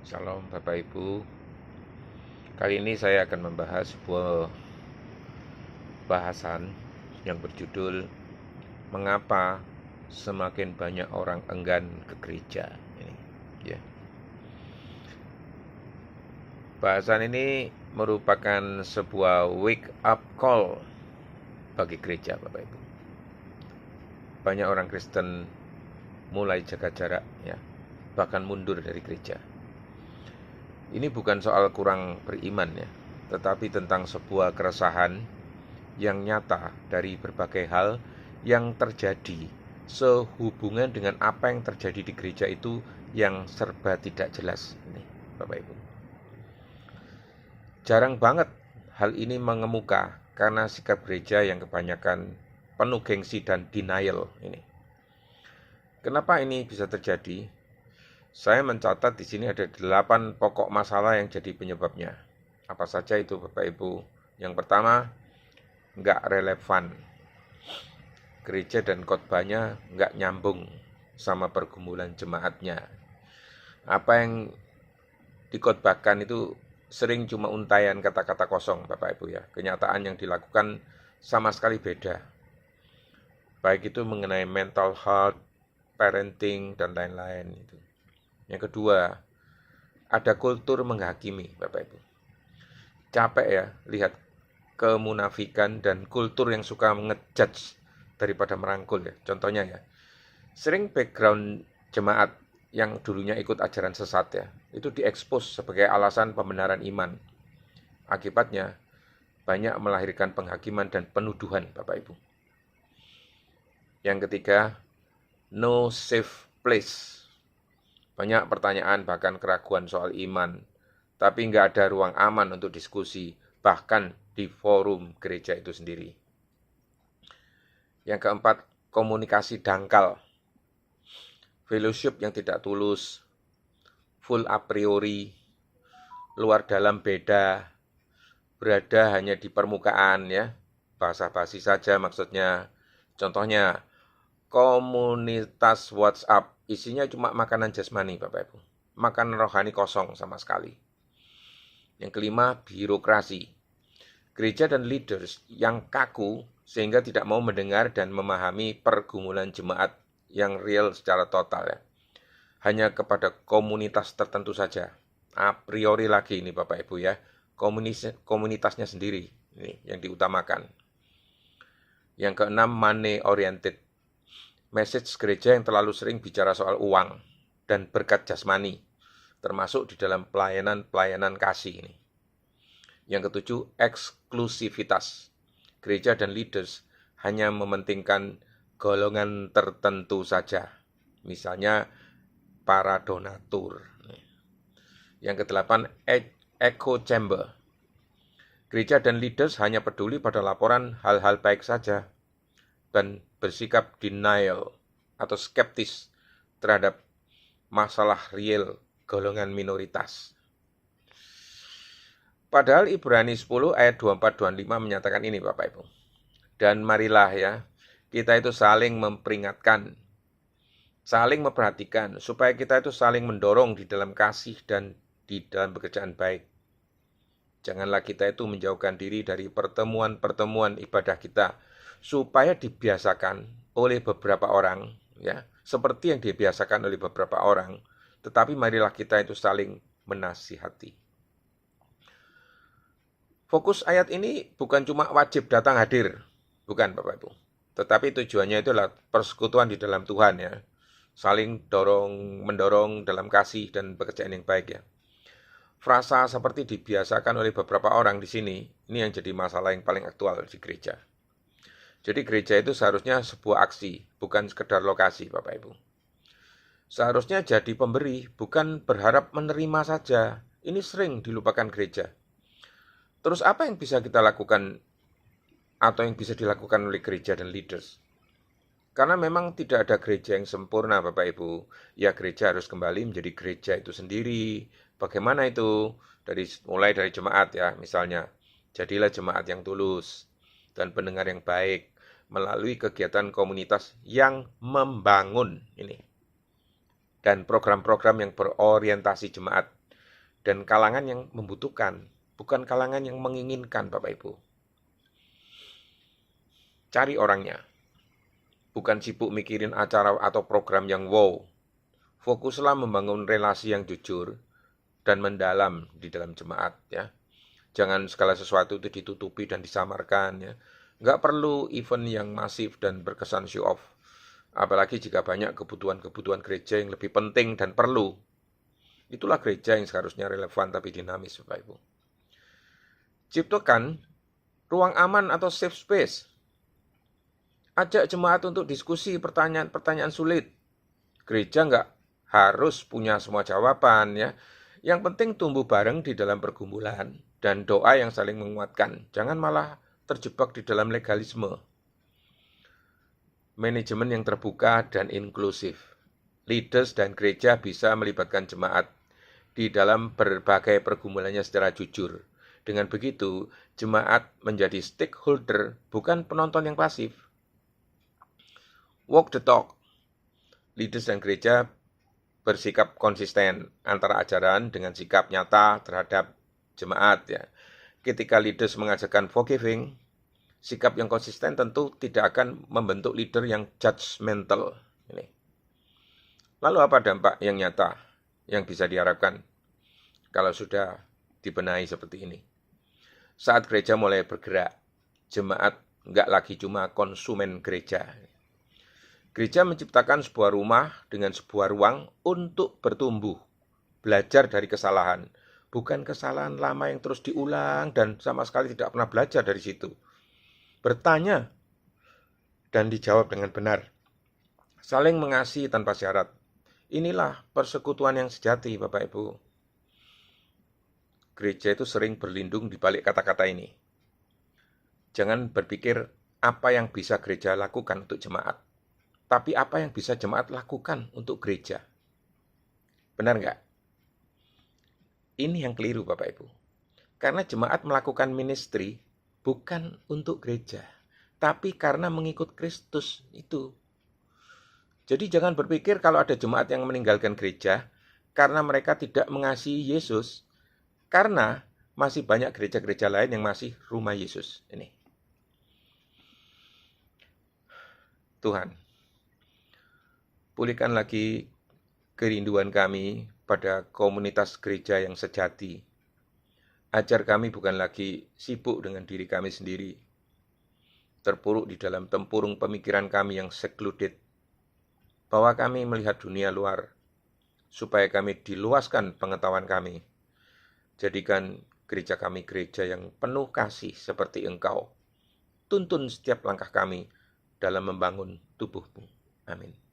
Salam Bapak Ibu. Kali ini saya akan membahas sebuah bahasan yang berjudul Mengapa semakin banyak orang enggan ke gereja. Ini, ya. Bahasan ini merupakan sebuah wake up call bagi gereja, Bapak Ibu. Banyak orang Kristen mulai jaga jarak, ya, bahkan mundur dari gereja. Ini bukan soal kurang beriman, ya, tetapi tentang sebuah keresahan yang nyata dari berbagai hal yang terjadi sehubungan dengan apa yang terjadi di gereja itu yang serba tidak jelas. Ini, Bapak Ibu. Jarang banget hal ini mengemuka karena sikap gereja yang kebanyakan penuh gengsi dan denial ini. Kenapa ini bisa terjadi? Saya mencatat di sini ada 8 pokok masalah yang jadi penyebabnya. Apa saja itu, Bapak Ibu? Yang pertama, nggak relevan. Gereja dan khotbahnya nggak nyambung sama pergumulan jemaatnya. Apa yang dikhotbahkan itu sering cuma untaian kata-kata kosong, Bapak Ibu ya. Kenyataan yang dilakukan sama sekali beda. Baik itu mengenai mental health, parenting, dan lain-lain. Yang kedua, ada kultur menghakimi, Bapak Ibu. Capek ya lihat kemunafikan dan kultur yang suka ngejudge daripada merangkul ya. Contohnya ya, sering background jemaat yang dulunya ikut ajaran sesat ya, itu diekspos sebagai alasan pembenaran iman. Akibatnya banyak melahirkan penghakiman dan penuduhan, Bapak Ibu. Yang ketiga, no safe place. Banyak pertanyaan bahkan keraguan soal iman, tapi nggak ada ruang aman untuk diskusi, bahkan di forum gereja itu sendiri. Yang keempat, komunikasi dangkal. Fellowship yang tidak tulus, full a priori, luar dalam beda, berada hanya di permukaan ya, basa-basi saja maksudnya. Contohnya, komunitas WhatsApp, isinya cuma makanan jasmani Bapak Ibu. Makanan rohani kosong sama sekali. Yang kelima, birokrasi. Gereja dan leaders yang kaku sehingga tidak mau mendengar dan memahami pergumulan jemaat yang real secara total ya. Hanya kepada komunitas tertentu saja. A priori lagi ini Bapak Ibu ya. Komunitasnya sendiri ini yang diutamakan. Yang keenam, money oriented. Message gereja yang terlalu sering bicara soal uang dan berkat jasmani, termasuk di dalam pelayanan kasih ini. Yang ketujuh, eksklusivitas. Gereja dan leaders hanya mementingkan golongan tertentu saja, misalnya para donatur. Yang kedelapan, echo chamber. Gereja dan leaders hanya peduli pada laporan hal-hal baik saja dan bersikap denial atau skeptis terhadap masalah real golongan minoritas. Padahal Ibrani 10 ayat 24-25 menyatakan ini Bapak Ibu. Dan marilah ya, kita itu saling memperingatkan, saling memperhatikan, supaya kita itu saling mendorong di dalam kasih dan di dalam pekerjaan baik. Janganlah kita itu menjauhkan diri dari pertemuan-pertemuan ibadah kita, supaya dibiasakan oleh beberapa orang, ya, seperti yang dibiasakan oleh beberapa orang, tetapi marilah kita itu saling menasihati. Fokus ayat ini bukan cuma wajib datang hadir, bukan Bapak Ibu, tetapi tujuannya itu adalah persekutuan di dalam Tuhan ya, saling mendorong dalam kasih dan pekerjaan yang baik ya. Frasa seperti dibiasakan oleh beberapa orang di sini, ini yang jadi masalah yang paling aktual di gereja. Jadi gereja itu seharusnya sebuah aksi, bukan sekedar lokasi, Bapak Ibu. Seharusnya jadi pemberi, bukan berharap menerima saja. Ini sering dilupakan gereja. Terus apa yang bisa kita lakukan atau yang bisa dilakukan oleh gereja dan leaders? Karena memang tidak ada gereja yang sempurna, Bapak Ibu. Ya, gereja harus kembali menjadi gereja itu sendiri. Bagaimana itu? Mulai dari jemaat ya, misalnya. Jadilah jemaat yang tulus dan pendengar yang baik melalui kegiatan komunitas yang membangun ini. Dan program-program yang berorientasi jemaat. dan kalangan yang membutuhkan, bukan kalangan yang menginginkan, Bapak Ibu. Cari orangnya, bukan sibuk mikirin acara atau program yang wow. Fokuslah membangun relasi yang jujur dan mendalam di dalam jemaat, ya. Jangan segala sesuatu itu ditutupi dan disamarkan, ya. Nggak perlu event yang masif dan berkesan show off. Apalagi jika banyak kebutuhan-kebutuhan gereja yang lebih penting dan perlu. Itulah gereja yang seharusnya relevan tapi dinamis, Bapak Ibu. Ciptakan ruang aman atau safe space. Ajak jemaat untuk diskusi pertanyaan-pertanyaan sulit. Gereja nggak harus punya semua jawaban, ya. Yang penting tumbuh bareng di dalam pergumulan dan doa yang saling menguatkan. Jangan malah terjebak di dalam legalisme. Manajemen yang terbuka dan inklusif. Leaders dan gereja bisa melibatkan jemaat di dalam berbagai pergumulannya secara jujur. Dengan begitu, jemaat menjadi stakeholder, bukan penonton yang pasif. Walk the talk. Leaders dan gereja bersikap konsisten antara ajaran dengan sikap nyata terhadap jemaat, ya. Ketika leaders mengajarkan forgiving, sikap yang konsisten tentu tidak akan membentuk leader yang judgmental. Ini. Lalu apa dampak yang nyata yang bisa diharapkan kalau sudah dibenahi seperti ini? Saat gereja mulai bergerak, jemaat nggak lagi cuma konsumen gereja. Gereja menciptakan sebuah rumah dengan sebuah ruang untuk bertumbuh, belajar dari kesalahan. Bukan kesalahan lama yang terus diulang dan sama sekali tidak pernah belajar dari situ. Bertanya dan dijawab dengan benar. Saling mengasihi tanpa syarat. Inilah persekutuan yang sejati, Bapak Ibu. Gereja itu sering berlindung di balik kata-kata ini. Jangan berpikir apa yang bisa gereja lakukan untuk jemaat, tapi apa yang bisa jemaat lakukan untuk gereja. Benar nggak? Ini yang keliru, Bapak Ibu. Karena jemaat melakukan ministry bukan untuk gereja, tapi karena mengikut Kristus itu. Jadi jangan berpikir kalau ada jemaat yang meninggalkan gereja karena mereka tidak mengasihi Yesus, karena masih banyak gereja-gereja lain yang masih rumah Yesus. Ini. Tuhan, pulihkan lagi kerinduan kami pada komunitas gereja yang sejati. Ajar kami bukan lagi sibuk dengan diri kami sendiri, terpuruk di dalam tempurung pemikiran kami yang secluded, bahwa kami melihat dunia luar, supaya kami diluaskan pengetahuan kami. Jadikan gereja kami gereja yang penuh kasih seperti Engkau. Tuntun setiap langkah kami dalam membangun tubuh-Mu. Amin.